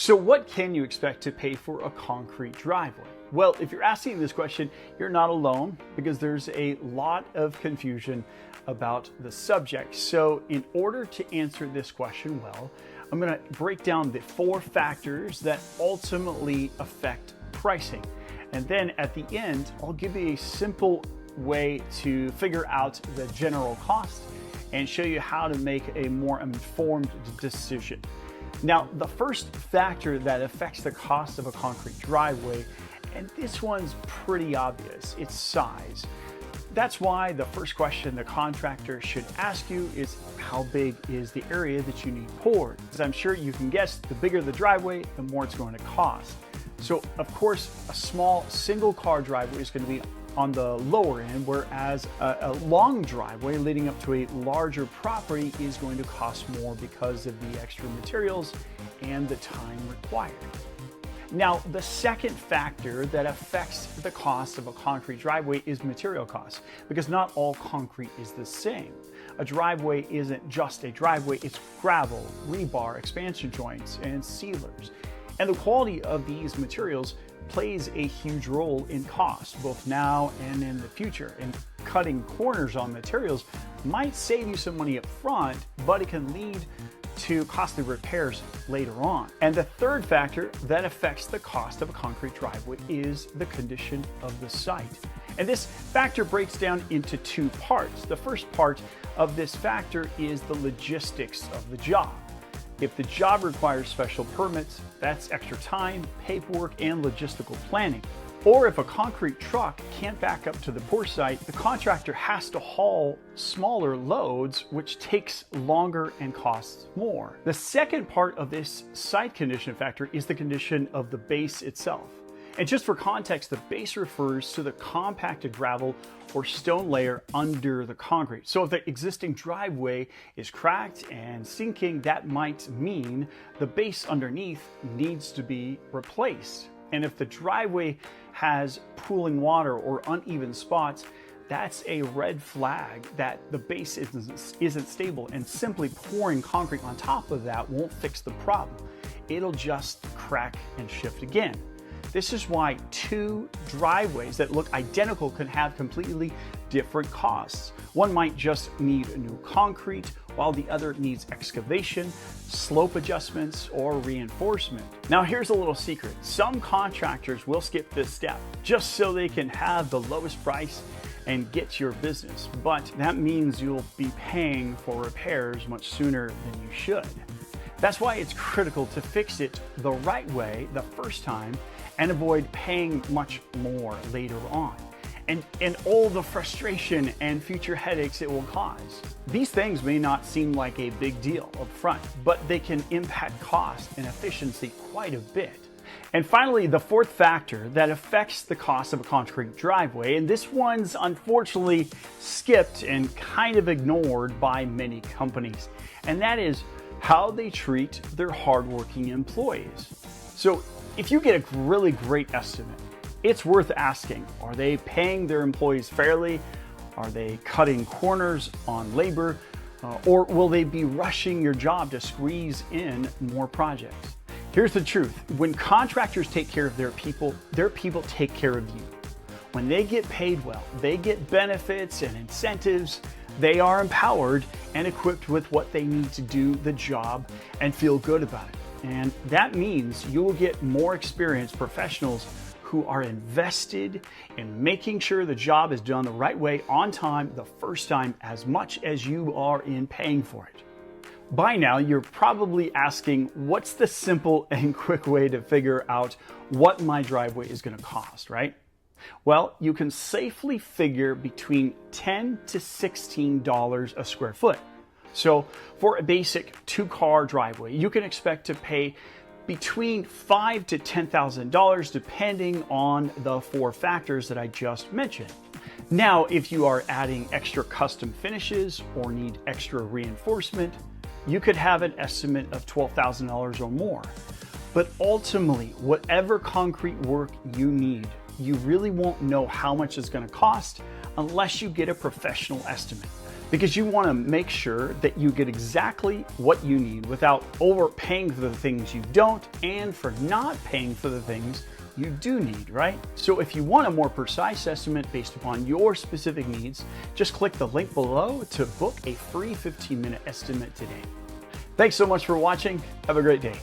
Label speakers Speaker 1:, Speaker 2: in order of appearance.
Speaker 1: So what can you expect to pay for a concrete driveway? Well, if you're asking this question, you're not alone because there's a lot of confusion about the subject. So in order to answer this question well, I'm going to break down the 4 factors that ultimately affect pricing. And then at the end, I'll give you a simple way to figure out the general cost and show you how to make a more informed decision. Now, the first factor that affects the cost of a concrete driveway, and this one's pretty obvious, it's size. That's why the first question the contractor should ask you is, how big is the area that you need poured? As I'm sure you can guess, the bigger the driveway, the more it's going to cost. So of course, a small single car driveway is going to be on the lower end, whereas a long driveway leading up to a larger property is going to cost more because of the extra materials and the time required. Now, the second factor that affects the cost of a concrete driveway is material costs, because not all concrete is the same. A driveway isn't just a driveway, it's gravel, rebar, expansion joints, and sealers. And the quality of these materials plays a huge role in cost, both now and in the future. And cutting corners on materials might save you some money up front, but it can lead to costly repairs later on. And the third factor that affects the cost of a concrete driveway is the condition of the site. And this factor breaks down into 2 parts. The first part of this factor is the logistics of the job. If the job requires special permits, that's extra time, paperwork, and logistical planning. Or if a concrete truck can't back up to the pour site, the contractor has to haul smaller loads, which takes longer and costs more. The second part of this site condition factor is the condition of the base itself. And just for context, the base refers to the compacted gravel or stone layer under the concrete. So if the existing driveway is cracked and sinking, that might mean the base underneath needs to be replaced. And if the driveway has pooling water or uneven spots, that's a red flag that the base isn't stable, and simply pouring concrete on top of that won't fix the problem. It'll just crack and shift again. This is why 2 driveways that look identical can have completely different costs. One might just need new concrete, while the other needs excavation, slope adjustments, or reinforcement. Now here's a little secret. Some contractors will skip this step just so they can have the lowest price and get your business. But that means you'll be paying for repairs much sooner than you should. That's why it's critical to fix it the right way the first time and avoid paying much more later on, and all the frustration and future headaches it will cause. These things may not seem like a big deal up front, but they can impact cost and efficiency quite a bit. And finally, the fourth factor that affects the cost of a concrete driveway, and this one's unfortunately skipped and kind of ignored by many companies, and that is how they treat their hardworking employees. So if you get a really great estimate, it's worth asking, are they paying their employees fairly? Are they cutting corners on labor? Or will they be rushing your job to squeeze in more projects? Here's the truth. When contractors take care of their people take care of you. When they get paid well, they get benefits and incentives. They are empowered and equipped with what they need to do the job and feel good about it. And that means you will get more experienced professionals who are invested in making sure the job is done the right way on time the first time, as much as you are in paying for it. By now, you're probably asking, what's the simple and quick way to figure out what my driveway is going to cost, right? Well, you can safely figure between $10 to $16 a square foot. So for a basic 2-car driveway, you can expect to pay between $5,000 to $10,000 depending on the 4 factors that I just mentioned. Now, if you are adding extra custom finishes or need extra reinforcement, you could have an estimate of $12,000 or more. But ultimately, whatever concrete work you need, you really won't know how much it's going to cost unless you get a professional estimate. because you want to make sure that you get exactly what you need without overpaying for the things you don't and for not paying for the things you do need, right? So if you want a more precise estimate based upon your specific needs, just click the link below to book a free 15-minute estimate today. Thanks so much for watching. Have a great day.